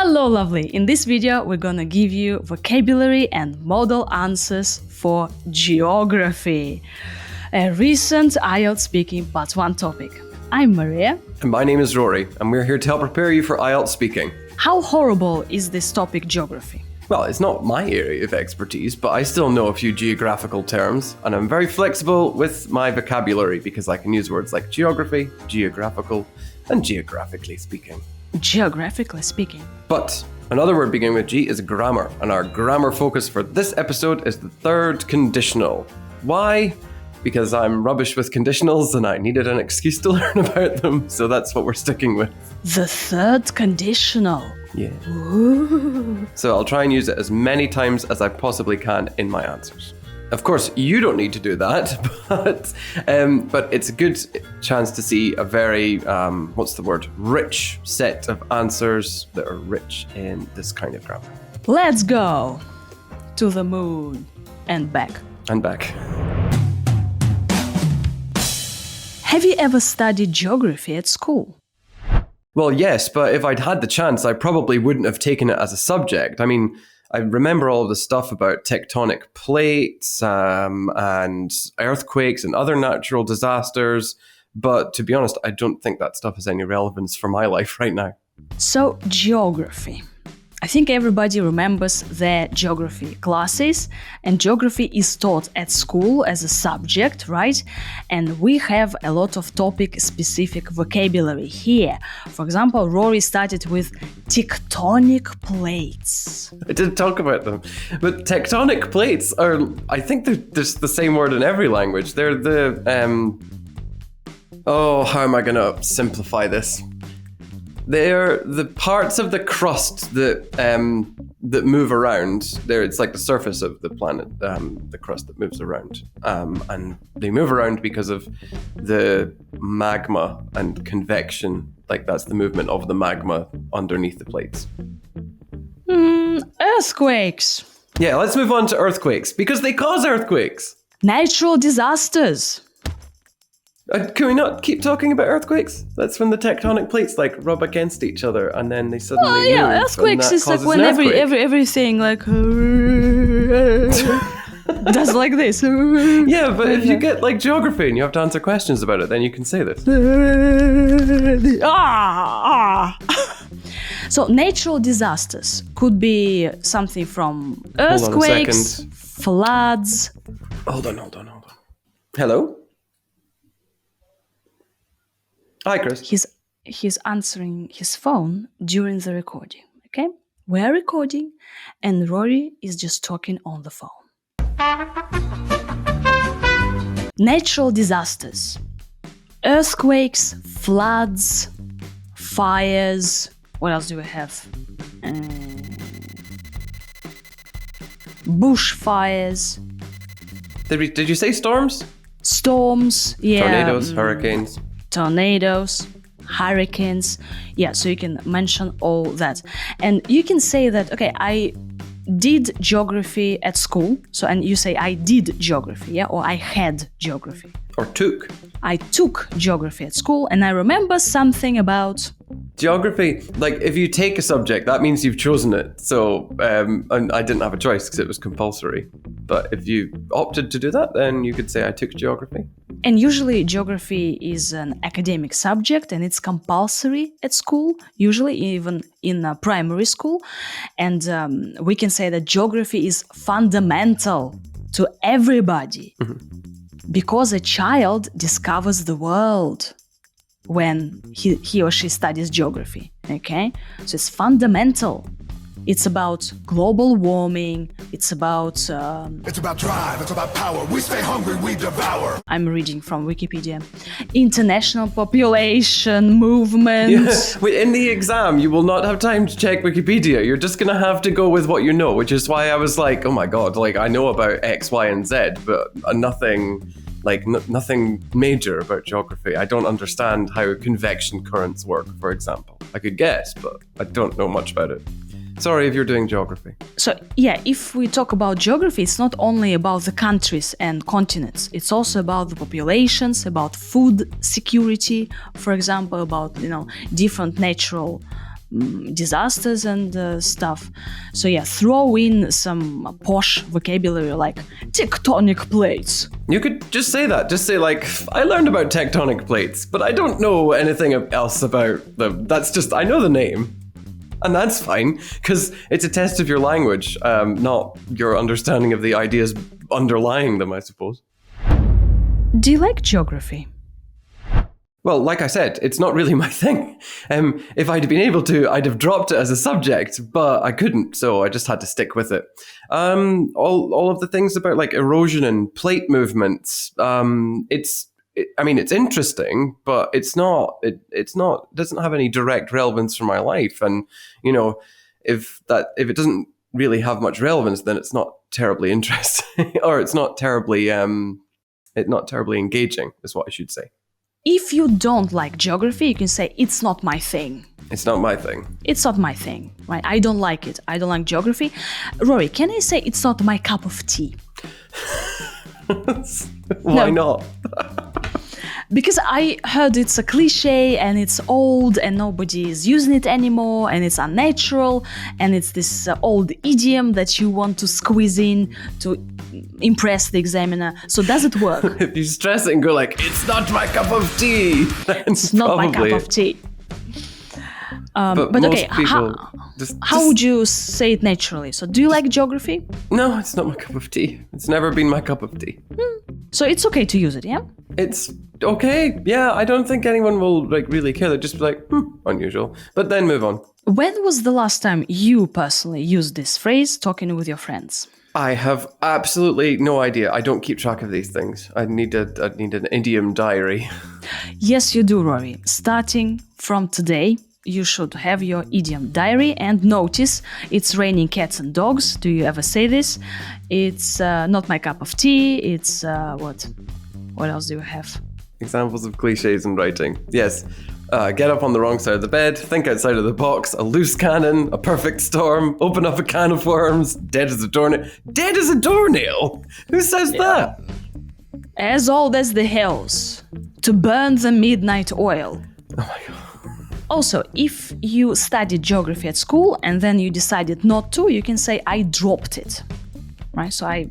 Hello lovely! In this video we're gonna give you vocabulary and model answers for geography. A recent IELTS Speaking Part 1 topic. I'm Maria. And my name is Rory, and we're here to help prepare you for IELTS Speaking. How horrible is this topic, geography? Well, it's not my area of expertise, but I still know a few geographical terms, and I'm very flexible with my vocabulary because I can use words like geography, geographical, and geographically speaking. Geographically speaking. But another word beginning with G is grammar, and our grammar focus for this episode is the third conditional. Why? Because I'm rubbish with conditionals and I needed an excuse to learn about them, so that's what we're sticking with. The third conditional. Yeah. Ooh. So I'll try and use it as many times as I possibly can in my answers. Of course, you don't need to do that, but it's a good chance to see a very, rich set of answers that are rich in this kind of grammar. Let's go to the moon and back. And back. Have you ever studied geography at school? Well, yes, but if I'd had the chance, I probably wouldn't have taken it as a subject. I mean, I remember all of the stuff about tectonic plates and earthquakes and other natural disasters, but to be honest, I don't think that stuff has any relevance for my life right now. So, geography. I think everybody remembers their geography classes, and geography is taught at school as a subject, right? And we have a lot of topic-specific vocabulary here. For example, Rory started with tectonic plates. I did talk about them, but tectonic plates are, I think they're just the same word in every language. They're the, how am I going to simplify this? They're the parts of the crust that move around. It's like the surface of the planet, the crust that moves around. And they move around because of the magma and convection. Like that's the movement of the magma underneath the plates. Earthquakes. Yeah, let's move on to earthquakes because they cause earthquakes. Natural disasters. Can we not keep talking about earthquakes? That's when the tectonic plates like rub against each other and then they suddenly move. Yeah, earthquakes is like when everything like does like this. Yeah, but if you get like geography and you have to answer questions about it, then you can say this. So natural disasters could be something from earthquakes, floods. Hold on. Hello? Hi, Chris. He's answering his phone during the recording, okay? We're recording and Rory is just talking on the phone. Natural disasters. Earthquakes, floods, fires. What else do we have? Bushfires. Did you say storms? Storms, yeah. Tornadoes, hurricanes. Tornadoes, hurricanes. Yeah, so you can mention all that. And you can say that, okay, I did geography at school. So, and you say I did geography, yeah, or I had geography. Or took. I took geography at school and I remember something about... Geography, like if you take a subject, that means you've chosen it. So, and I didn't have a choice because it was compulsory. But if you opted to do that, then you could say I took geography. And usually geography is an academic subject and it's compulsory at school, usually even in primary school. And we can say that geography is fundamental to everybody because a child discovers the world when he or she studies geography, okay? So it's fundamental. It's about global warming. It's about drive. It's about power. We stay hungry. We devour. I'm reading from Wikipedia. International population movement. Yeah. In the exam, you will not have time to check Wikipedia. You're just going to have to go with what you know, which is why I was like, oh my God, like I know about X, Y, and Z, but nothing major about geography. I don't understand how convection currents work, for example. I could guess, but I don't know much about it. Sorry if you're doing geography. So yeah, if we talk about geography, it's not only about the countries and continents. It's also about the populations, about food security, for example, about different natural disasters and stuff. So yeah, throw in some posh vocabulary like tectonic plates. You could just say that. Just say like, I learned about tectonic plates, but I don't know anything else about them. That's just, I know the name. And that's fine, because it's a test of your language, not your understanding of the ideas underlying them, I suppose. Do you like geography? Well, like I said, it's not really my thing. If I'd been able to, I'd have dropped it as a subject, but I couldn't, so I just had to stick with it. All of the things about like erosion and plate movements, it's interesting, but it's not. It doesn't have any direct relevance for my life. And you know, if it doesn't really have much relevance, then it's not terribly interesting, or it's not terribly engaging, is what I should say. If you don't like geography, you can say it's not my thing. It's not my thing. It's not my thing, right? I don't like it. I don't like geography. Rory, can I say it's not my cup of tea? Why not? Because I heard it's a cliche and it's old and nobody is using it anymore and it's unnatural and it's this old idiom that you want to squeeze in to impress the examiner. So does it work? If you stress it and go like, it's not my cup of tea, then It's not my cup of tea. But most okay, people how would you say it naturally? So do you like geography? No, it's not my cup of tea. It's never been my cup of tea. So it's okay to use it, yeah? It's okay. Yeah, I don't think anyone will like really care. They'll just be like, unusual. But then move on. When was the last time you personally used this phrase talking with your friends? I have absolutely no idea. I don't keep track of these things. I need an idiom diary. Yes, you do, Rory. Starting from today, you should have your idiom diary and notice it's raining cats and dogs. Do you ever say this? It's not my cup of tea. It's what? What else do you have? Examples of cliches in writing. Yes. Get up on the wrong side of the bed, think outside of the box, a loose cannon, a perfect storm, open up a can of worms, dead as a doornail. Dead as a doornail? Who says that? As old as the hills, to burn the midnight oil. Oh my god. Also, if you studied geography at school and then you decided not to, you can say, I dropped it, right? So I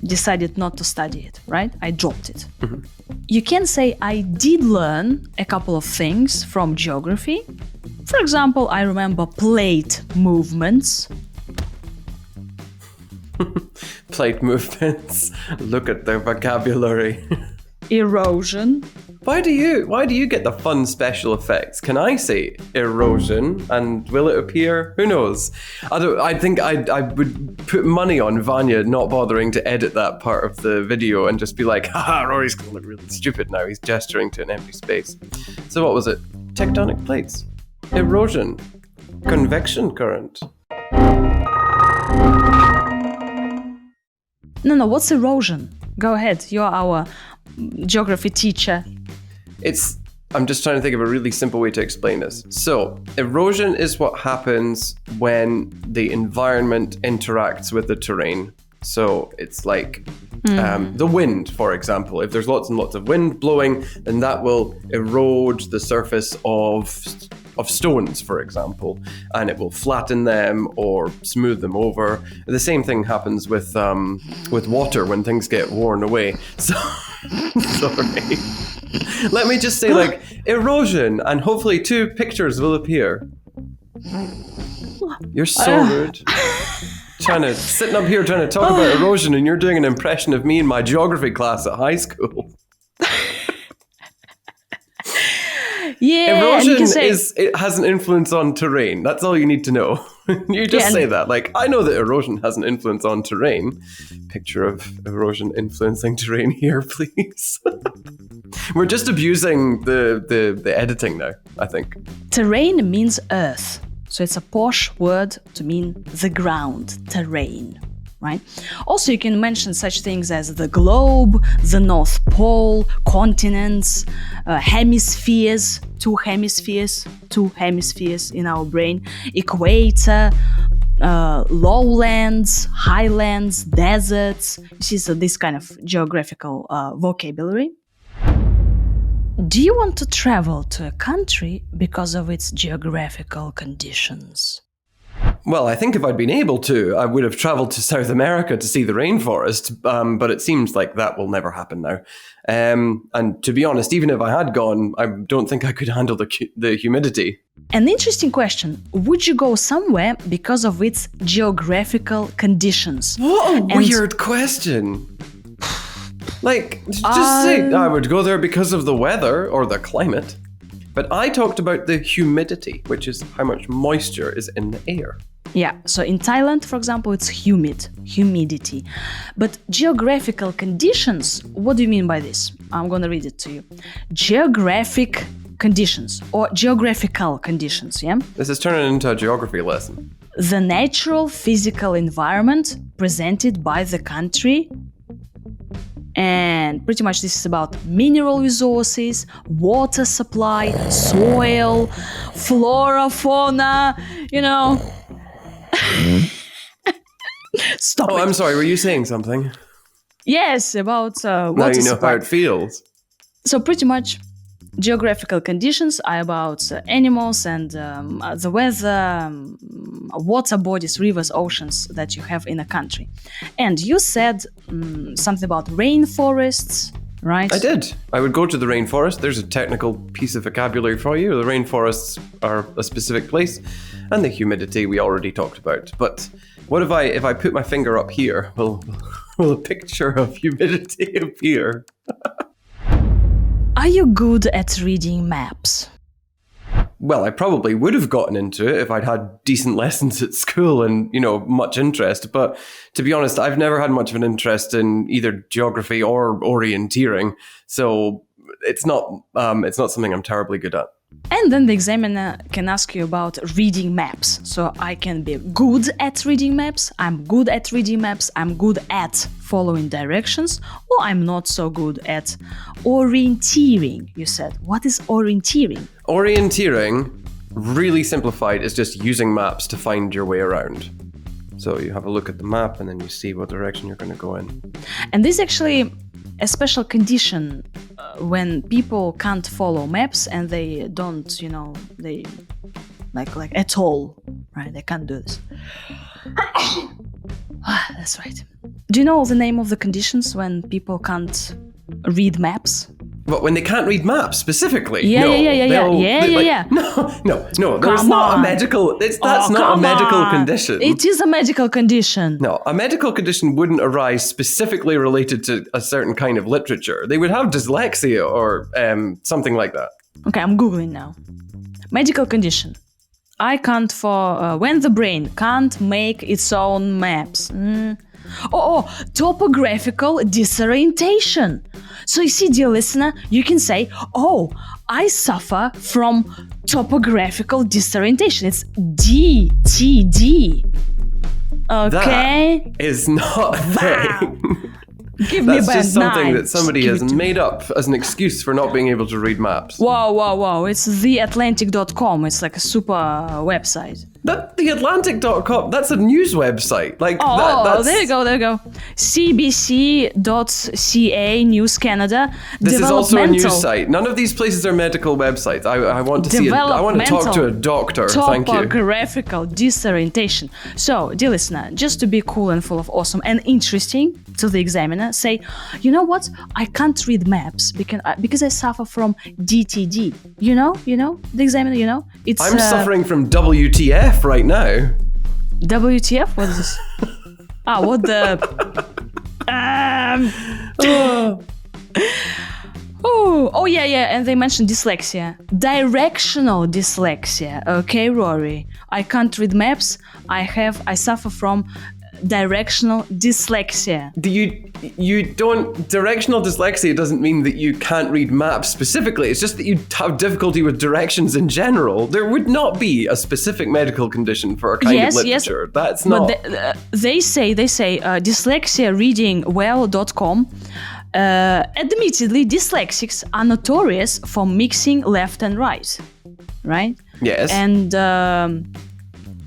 decided not to study it, right? I dropped it. Mm-hmm. You can say, I did learn a couple of things from geography. For example, I remember plate movements. Plate movements. Look at the vocabulary. Erosion. Why do you get the fun special effects? Can I say erosion and will it appear? Who knows? I think I would put money on Vanya not bothering to edit that part of the video and just be like, haha, Rory's gonna look really stupid now. He's gesturing to an empty space. So what was it? Tectonic plates. Erosion. Convection current. No, what's erosion? Go ahead, you're our geography teacher. I'm just trying to think of a really simple way to explain this. So, erosion is what happens when the environment interacts with the terrain. So, it's like the wind, for example. If there's lots and lots of wind blowing, then that will erode the surface of stones, for example, and it will flatten them or smooth them over. The same thing happens with water when things get worn away. So, sorry. Let me just say, like, erosion, and hopefully 2 pictures will appear. You're so rude. Sitting up here trying to talk about erosion, and you're doing an impression of me in my geography class at high school. Yeah, erosion it has an influence on terrain. That's all you need to know. You just say that. Like, I know that erosion has an influence on terrain. Picture of erosion influencing terrain here, please. We're just abusing the editing now, I think. Terrain means earth. So it's a posh word to mean the ground, terrain, right? Also, you can mention such things as the globe, the North Pole, continents, hemispheres, two hemispheres in our brain, equator, lowlands, highlands, deserts. You see, so this kind of geographical vocabulary. Do you want to travel to a country because of its geographical conditions? Well, I think if I'd been able to, I would have traveled to South America to see the rainforest, but it seems like that will never happen now. And to be honest, even if I had gone, I don't think I could handle the humidity. An interesting question. Would you go somewhere because of its geographical conditions? What a weird question. Like, just say I would go there because of the weather or the climate. But I talked about the humidity, which is how much moisture is in the air. Yeah, so in Thailand, for example, it's humidity. But geographical conditions, what do you mean by this? I'm going to read it to you. Geographic conditions or geographical conditions, yeah? This is turning into a geography lesson. The natural physical environment presented by the country. And pretty much this is about mineral resources, water supply, soil, flora, fauna, Stop it. I'm sorry, were you saying something? Yes, about water Now you know supply. how it feels. So pretty much geographical conditions are about animals and the weather, water bodies, rivers, oceans that you have in a country. And you said something about rainforests, right? I did. I would go to the rainforest. There's a technical piece of vocabulary for you. The rainforests are a specific place, and the humidity we already talked about. But what if I put my finger up here? Will a picture of humidity appear? Are you good at reading maps? Well, I probably would have gotten into it if I'd had decent lessons at school and, much interest. But to be honest, I've never had much of an interest in either geography or orienteering. So it's not something I'm terribly good at. And then the examiner can ask you about reading maps. So I can be good at reading maps, I'm good at reading maps, I'm good at following directions, or I'm not so good at orienteering, you said. What is orienteering? Orienteering, really simplified, is just using maps to find your way around. So you have a look at the map and then you see what direction you're going to go in. And this is actually a special condition when people can't follow maps and they don't, they like at all, right? They can't do this. That's right. Do you know the name of the conditions when people can't read maps? But when they can't read maps specifically, Yeah. No. There's Come not a on. medical. That's not a come medical on. condition. It is a medical condition. No, a medical condition wouldn't arise specifically related to a certain kind of literature. They would have dyslexia or something like that. Okay, I'm Googling now. Medical condition. I can't when the brain can't make its own maps. Topographical disorientation. So you see, dear listener, you can say, I suffer from topographical disorientation. It's DTD. Okay? That is not a thing. Give me That's a just something 9. that somebody Give has it to me. made up as an excuse for not being able to read maps. Wow. It's theatlantic.com. It's like a super website. But theatlantic.com, that's a news website. Like that's There you go. CBC.ca News Canada. This is also a news site. None of these places are medical websites. I want to see I want to talk to a doctor. Thank you. Topographical disorientation. So, dear listener, just to be cool and full of awesome and interesting to the examiner, say, you know what? I can't read maps because I suffer from DTD. You know, the examiner. It's I'm suffering from WTF right now. WTF? What is this? What the? Yeah. And they mentioned dyslexia. Directional dyslexia. Okay, Rory. I can't read maps. I suffer from directional dyslexia. Directional dyslexia doesn't mean that you can't read maps specifically. It's just that you have difficulty with directions in general. There would not be a specific medical condition for a kind of literature. That's not. But they say dyslexiareadingwell.com. Admittedly, dyslexics are notorious for mixing left and right. Yes. And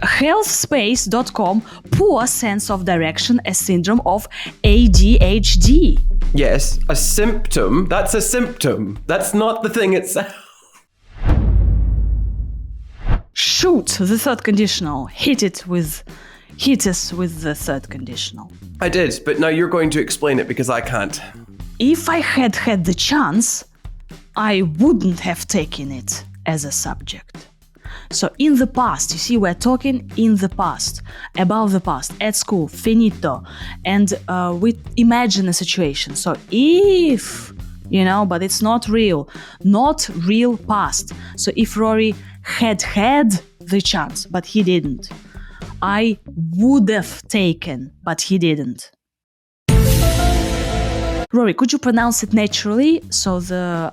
healthspace.com, poor sense of direction, a syndrome of ADHD. Yes, a symptom. That's a symptom. That's not the thing itself. Shoot, the third conditional. Hit us with the third conditional. I did, but now you're going to explain it because I can't. If I had had the chance, I wouldn't have taken it as a subject. So in the past, you see, we're talking in the past, about the past, at school, finito, and we imagine a situation. So if, but it's not real past. So if Rory had the chance, but he didn't, I would have taken, but he didn't. Rory, could you pronounce it naturally so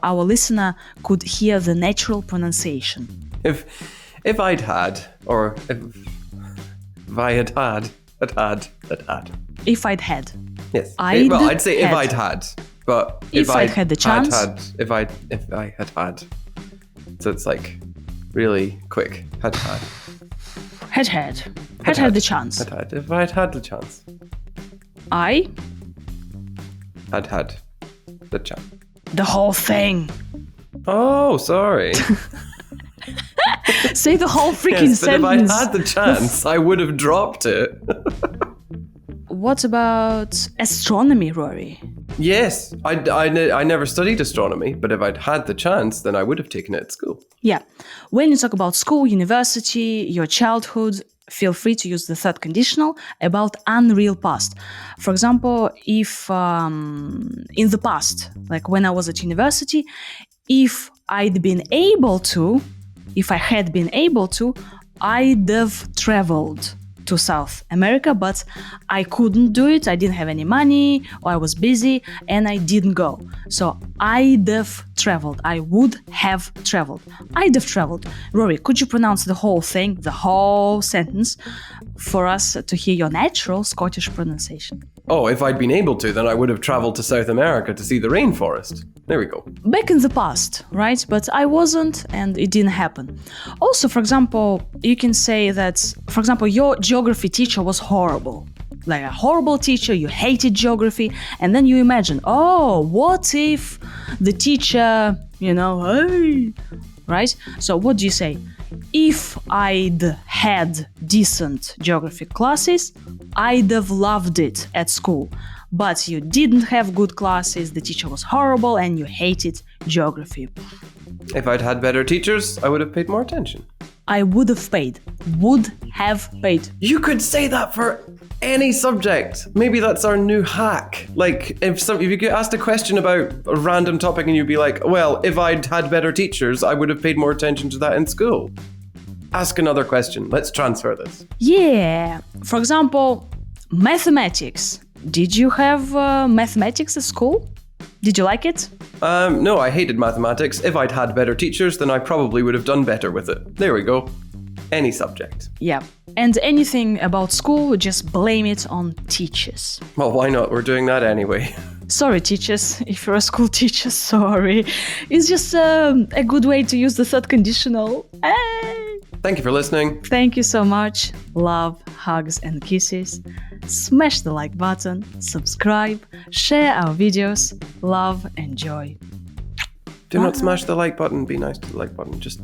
our listener could hear the natural pronunciation? If I'd had, or if I had. If I'd had. Yes. I'd say if I'd had, but if I'd had the chance. If I had had. So it's like really quick. Had. Had the chance. Had. If I'd had the chance. I had the chance. The whole thing. Oh, sorry. Say the whole freaking yes, but sentence. If I had the chance, I would have dropped it. What about astronomy, Rory? Yes, I never studied astronomy, but if I'd had the chance, then I would have taken it at school. Yeah. When you talk about school, university, your childhood, feel free to use the third conditional about unreal past. For example, if in the past, like when I was at university, if I had been able to, I'd have traveled to South America, but I couldn't do it. I didn't have any money, or I was busy, and I didn't go. So I'd have traveled. I would have traveled. I'd have traveled. Rory, could you pronounce the whole thing, the whole sentence, for us to hear your natural Scottish pronunciation? Oh, if I'd been able to, then I would have traveled to South America to see the rainforest. There we go. Back in the past, right? But I wasn't, and it didn't happen. Also, for example, you can say that, for example, your geography teacher was horrible. Like a horrible teacher, you hated geography, and then you imagine, oh, what if the teacher, hey, right? So what do you say? If I'd had decent geography classes, I'd have loved it at school. But you didn't have good classes, the teacher was horrible, and you hated geography. If I'd had better teachers, I would have paid more attention. I would have paid. Would have paid. You could say that for any subject. Maybe that's our new hack. Like, if you get asked a question about a random topic and you'd be like, well, if I'd had better teachers, I would have paid more attention to that in school. Ask another question. Let's transfer this. Yeah. For example, mathematics. Did you have mathematics at school? Did you like it? No, I hated mathematics. If I'd had better teachers, then I probably would have done better with it. There we go. Any subject. Yeah. And anything about school, just blame it on teachers. Well, why not? We're doing that anyway. Sorry, teachers. If you're a school teacher, sorry. It's just a good way to use the third conditional. Hey! Thank you for listening. Thank you so much. Love, hugs, and kisses. Smash the like button, subscribe, share our videos. Love and joy. Do not smash the like button. Be nice to the like button. Just